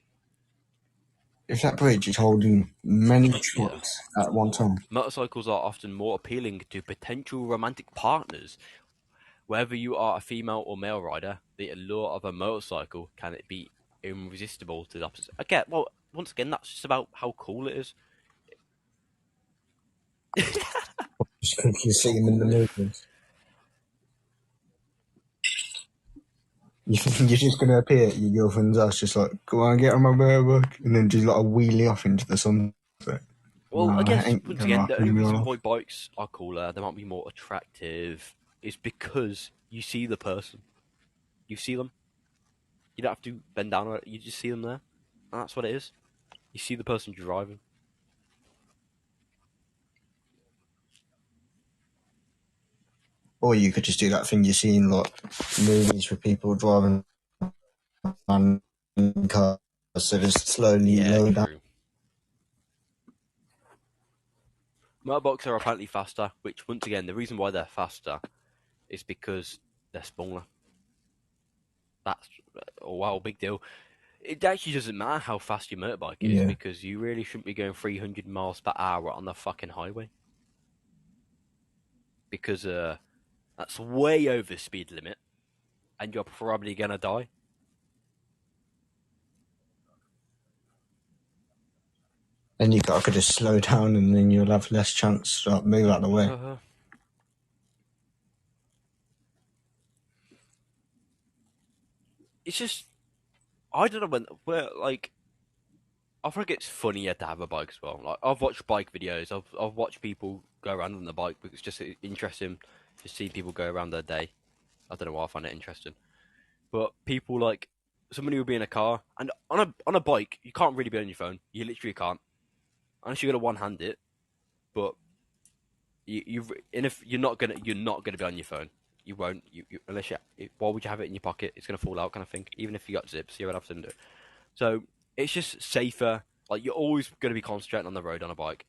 If that bridge is holding many Yeah. trucks at one time, Motorcycles are often more appealing to potential romantic partners. Whether you are a female or male rider, the allure of a motorcycle can be irresistible to the opposite. Again, well, once again, that's just about how cool it is. Just because you see them in the movies. You think you're just going to appear at your girlfriend's house, just like, go on, get on my motorbike, and then just like a wheelie off into the sunset. Well, I No, that guess ain't once going to again, the happen only in real reason life. why bikes are cooler, they might be more attractive, is because you see the person. You see them. You don't have to bend down. You just see them there, and that's what it is. You see the person driving. Or you could just do that thing you see in like movies where people driving on cars, so just slowly Yeah, low down. true. Motorbikes are apparently faster, which once again, the reason why they're faster is because they're smaller. That's oh wow, big deal. It actually doesn't matter how fast your motorbike is Yeah. because you really shouldn't be going 300 miles per hour on the fucking highway because that's way over speed limit and you're probably gonna die. Then you could just slow down and then you'll have less chance to like, move out of the way. It's just I don't know where like I think it's funnier to have a bike as well. Like I've watched bike videos. I've watched people go around on the bike because it's just interesting to see people go around their day. I don't know why I find it interesting, but people like somebody will be in a car and on a bike you can't really be on your phone. You literally can't unless you're gonna one hand it. But you've and if you're not gonna be on your phone. You won't. Unless why would you have it in your pocket? It's gonna fall out, kind of thing. Even if you got zips, you would have to do it. So it's just safer. Like you're always going to be concentrating on the road on a bike,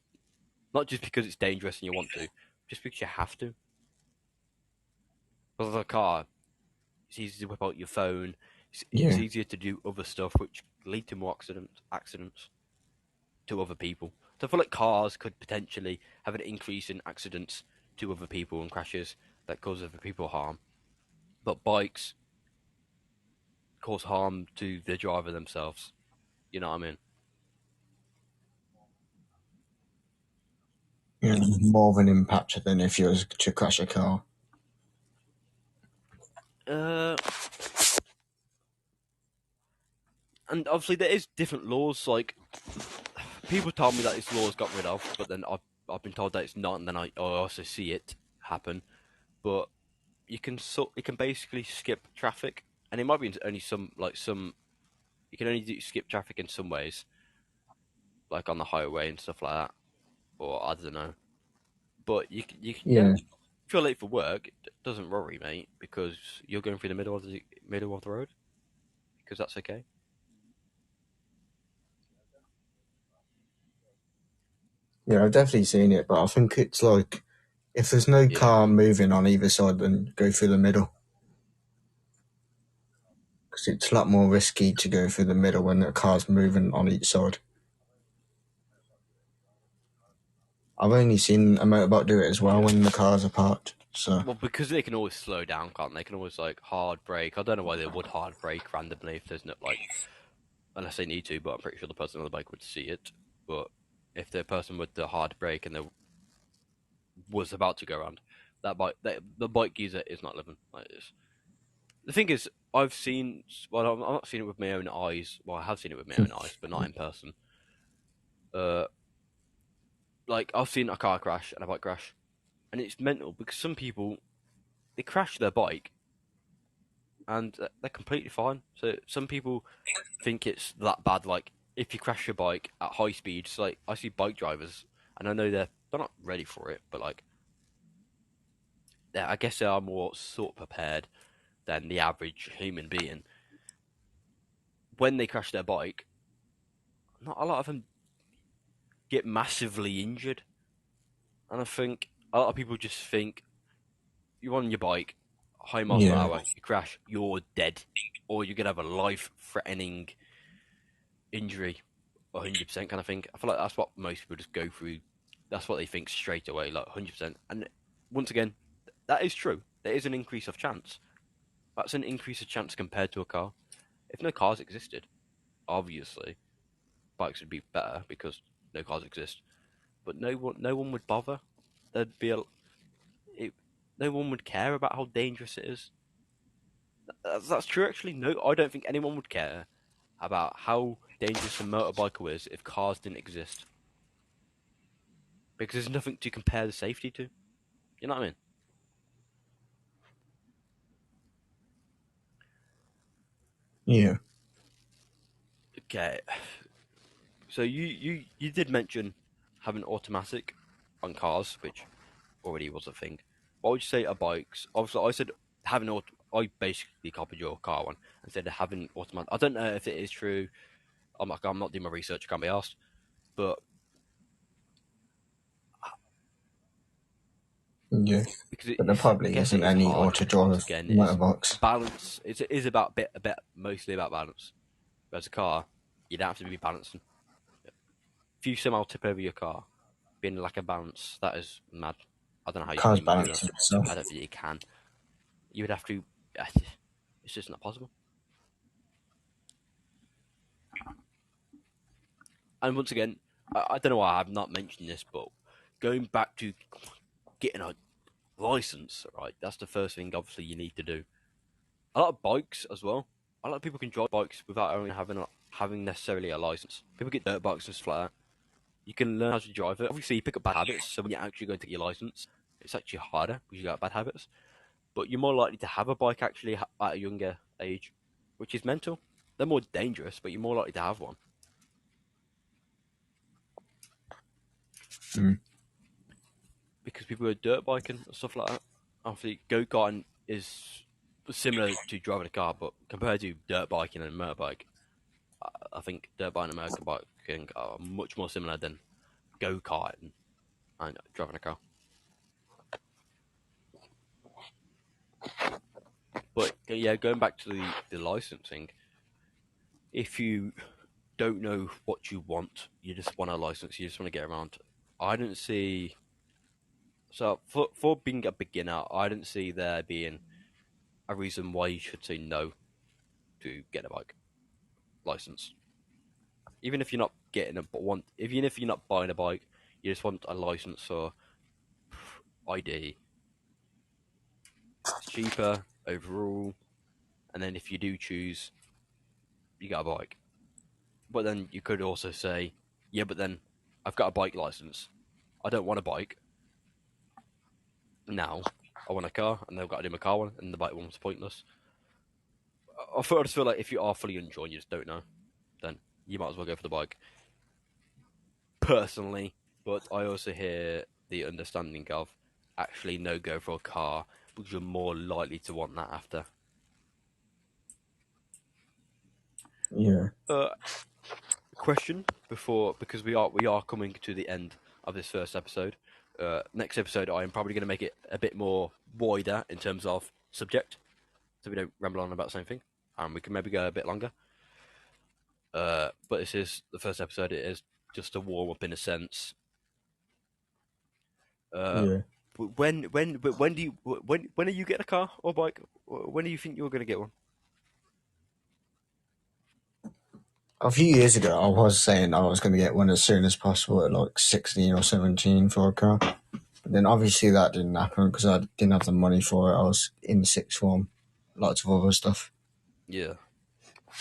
not just because it's dangerous and you want to, just because you have to. Because with a car, it's easy to whip out your phone. It's Yeah. easier to do other stuff, which lead to more accidents to other people. So I feel like cars could potentially have an increase in accidents to other people and crashes that cause other people harm. But bikes cause harm to the driver themselves. You know what I mean? Yeah, more of an impact than if you was to crash a car. Uh, and obviously there is different laws. Like people told me that this law has got rid of, but then I've been told that it's not, and then I also see it happen. But you can basically skip traffic, and it might be only some you can only skip traffic in some ways, like on the highway and stuff like that, or I don't know. But yeah, Yeah. if you're late for work, it doesn't worry, mate, because you're going through the middle of the road because that's okay. Yeah, I've definitely seen it, but I think it's like if there's no Yeah. car moving on either side, then go through the middle. Because it's a lot more risky to go through the middle when the car's moving on each side. I've only seen a motorbike do it as well Yeah. when the cars are parked. So Well, because they can always slow down, can't they? They can always like hard brake. I don't know why they would hard brake randomly if there's no like, unless they need to. But I'm pretty sure the person on the bike would see it. But if the person with the hard brake and they was about to go around, the bike user is not living like this. The thing is, I've seen. Well, I've not seen it with my own eyes. Well, I have seen it with my own eyes, but not in person. Uh, like I've seen a car crash and a bike crash, and it's mental because some people they crash their bike and they're completely fine. So some people think it's that bad. Like if you crash your bike at high speeds, like I see bike drivers, and I know they're not ready for it, but like I guess they are more sort of prepared than the average human being. When they crash their bike, not a lot of them get massively injured, and I think a lot of people just think you're on your bike, high miles per yeah, hour, you crash, you're dead, or you're gonna have a life-threatening injury, 100% kind of thing. I feel like that's what most people just go through. That's what they think straight away, like 100%. And once again, that is true. There is an increase of chance. That's an increase of chance compared to a car. If no cars existed, obviously bikes would be better because no cars exist. But no one would bother. there'd be no one would care about how dangerous it is. That's true, actually. No, I don't think anyone would care about how dangerous a motorbiker is if cars didn't exist, because there's nothing to compare the safety to. You know what I mean? Yeah. Okay. So you did mention having automatic on cars, which already was a thing. What would you say are bikes? Obviously, I said having auto. I basically copied your car one and said having automatic. I don't know if it is true. I'm not doing my research. I can't be asked. But Yeah. because But there I probably guess it isn't is any hard. auto Once drive again, it's motorbikes. balance. It is about a bit mostly about balance. Whereas a car, you don't have to be balancing. If you somehow tip over your car, being like a balance, that is mad. I don't know how you can Car's even do that. balancing itself. I don't think you can. You would have to. It's just not possible. And once again, I don't know why I've not mentioned this, but going back to getting a license, right? That's the first thing. Obviously, you need to do. A lot of bikes as well. A lot of people can drive bikes without only having necessarily a license. People get dirt bikes and stuff like that. You can learn how to drive it. Obviously, you pick up bad habits, so when you're actually going to get your license, it's actually harder because you got bad habits. But you're more likely to have a bike actually at a younger age, which is mental. They're more dangerous, but you're more likely to have one Mm. because people are dirt biking and stuff like that. Obviously, go karting is similar to driving a car, but compared to dirt biking and motorbike, I think dirt biking and motorbiking are much more similar than go karting and driving a car. But yeah, going back to the licensing, if you don't know what you want, you just want a license, you just want to get around. I didn't see. So for being a beginner, I didn't see there being a reason why you should say no to get a bike license. Even if you're not getting even if you're not buying a bike, you just want a license or ID. It's cheaper overall, and then if you do choose, you get a bike. But then you could also say, yeah, but then I've got a bike license. I don't want a bike now. I want a car, and they've got to do my car one, and the bike one was pointless. I just feel like if you are fully unsure and you just don't know, then you might as well go for the bike. Personally, but I also hear the understanding of actually no go for a car because you're more likely to want that after. Yeah. Question before because we are coming to the end of this first episode. Next episode, I am probably going to make it a bit more wider in terms of subject, so we don't ramble on about the same thing, and we can maybe go a bit longer. But this is the first episode. It is just a warm up in a sense. Yeah. When do you when are you getting a car or bike? When do you think you're going to get one? A few years ago, I was saying I was going to get one as soon as possible at like 16 or 17 for a car. But then obviously that didn't happen because I didn't have the money for it. I was in sixth form, lots of other stuff. Yeah,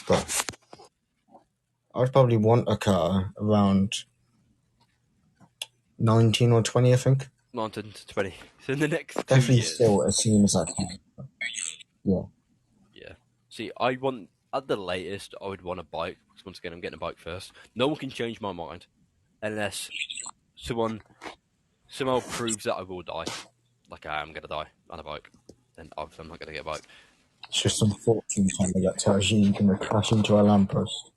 But I'd probably want a car around 19 or 20, I think. 19 to 20. So in the next 2 Definitely years. still as soon as I can. Yeah. Yeah. See, I want at the latest, I would want a bike because once again, I'm getting a bike first. No one can change my mind unless someone somehow proves that I will die, like I am gonna die on a bike. Then obviously I'm not gonna get a bike. It's just some fortune teller that tells you you're going to crash into a lamppost.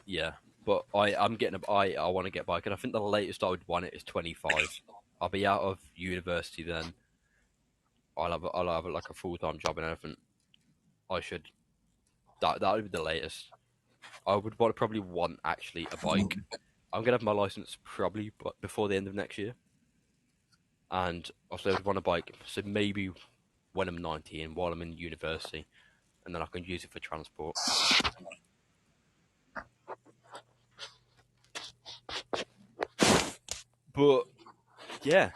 Yeah, but I want to get a bike, and I think the latest I would want it is 25. I'll be out of university then. I'll have like a full time job and everything. I should that would be the latest. I would probably want actually a bike. I'm gonna have my license probably before the end of next year, and also I would want a bike. So maybe when I'm 19, while I'm in university, and then I can use it for transport. But yeah.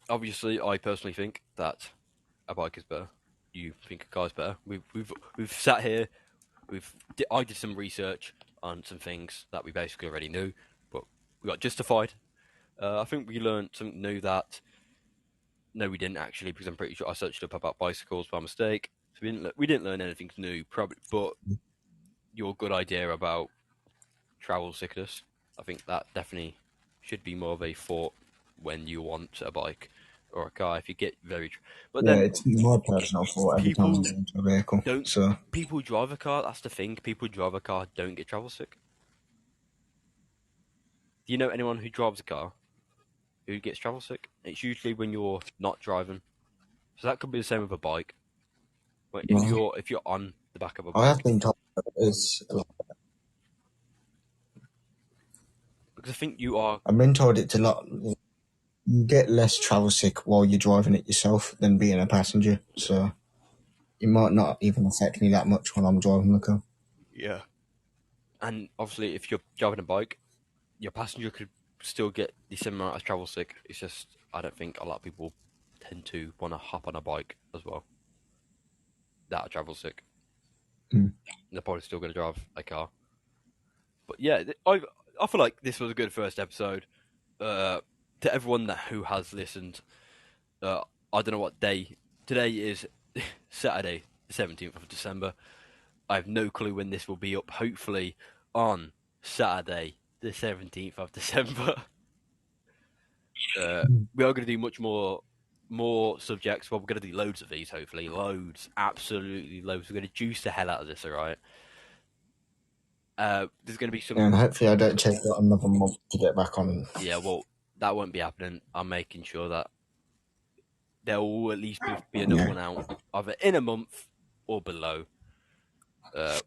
Obviously, I personally think that a bike is better. You think a car is better. We've sat here. I did some research on some things that we basically already knew, but we got justified. I think we learned something new that no, we didn't actually, because I'm pretty sure I searched up about bicycles by mistake. So we didn't learn anything new, probably. But your good idea about travel sickness, I think that definitely should be more of a thought when you want a bike or a car. If you get but Yeah, then it's my personal fault every time I people get into a vehicle. don't. So People who drive a car. That's the thing. People who drive a car don't get travel sick. Do you know anyone who drives a car who gets travel sick? It's usually when you're not driving. So that could be the same with a bike. But if well, you're on the back of a I have bike, been told that it's. because I think you are. I've been told it's a lot. You get less travel sick while you're driving it yourself than being a passenger. So it might not even affect me that much when I'm driving the car. Yeah. And obviously, if you're driving a bike, your passenger could still get the same amount of travel sick. It's just I don't think a lot of people tend to want to hop on a bike as well. That are travel sick. Mm. They're probably still going to drive a car. But yeah, I feel like this was a good first episode. To everyone who has listened, uh, I don't know what day today is. Saturday, the 17th of December. I have no clue when this will be up. Hopefully on Saturday, the 17th of December. We are going to do much more subjects. Well, we're going to do loads of these. Hopefully, loads, absolutely loads. We're going to juice the hell out of this. All right. There's going to be some. And hopefully, I don't take another month to get back on. Yeah, well, that won't be happening. I'm making sure that there will at least be another Yeah. one out, either in a month or below. So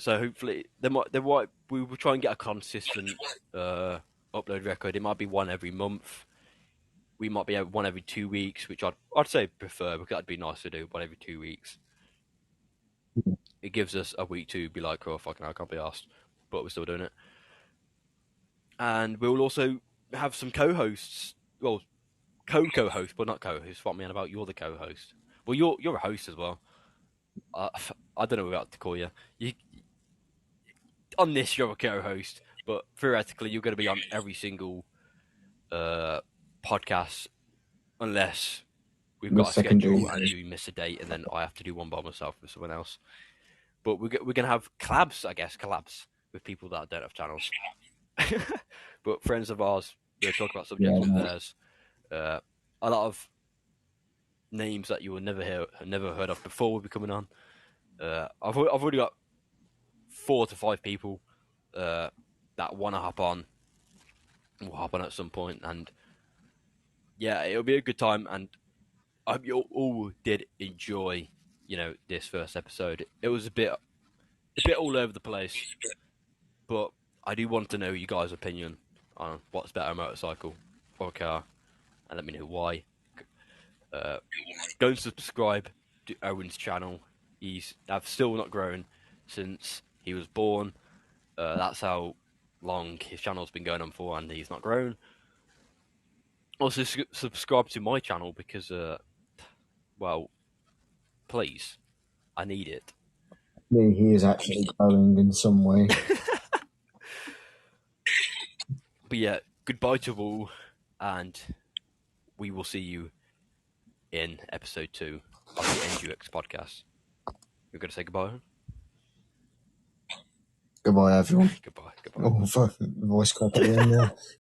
hopefully we will try and get a consistent upload record. It might be one every month. We might be one every 2 weeks, which I'd say prefer, because that'd be nice to do one every 2 weeks. It gives us a week to be like, oh fucking hell, I can't be asked, but we're still doing it. And we'll also have some co-hosts. Well, co-host, but not co-host. What I mean about you're the co-host. Well, you're a host as well. I don't know what to call you. On this, you're a co-host, but theoretically, you're going to be on every single podcast, unless we've got a schedule and you miss a date, and then I have to do one by myself with someone else. But we're going to have collabs with people that don't have channels. But friends of ours, we'll talk about subjects with theirs. A lot of names that you will never heard of before will be coming on. I've already got 4 to 5 people that want to hop on. We'll hop on at some point, and yeah, it'll be a good time. And I hope you all did enjoy, this first episode. It was a bit all over the place, but I do want to know you guys' opinion on what's better, a motorcycle or a car, and let me know why. Go and subscribe to Owen's channel. I've still not grown since he was born. That's how long his channel's been going on for, and he's not grown. Also, subscribe to my channel because, well, please, I need it. He is actually growing in some way. But yeah, goodbye to all, and we will see you in episode 2 of the NGX podcast. You're going to say goodbye? Goodbye, everyone. Goodbye. Oh, fuck. Voice crack at the end there.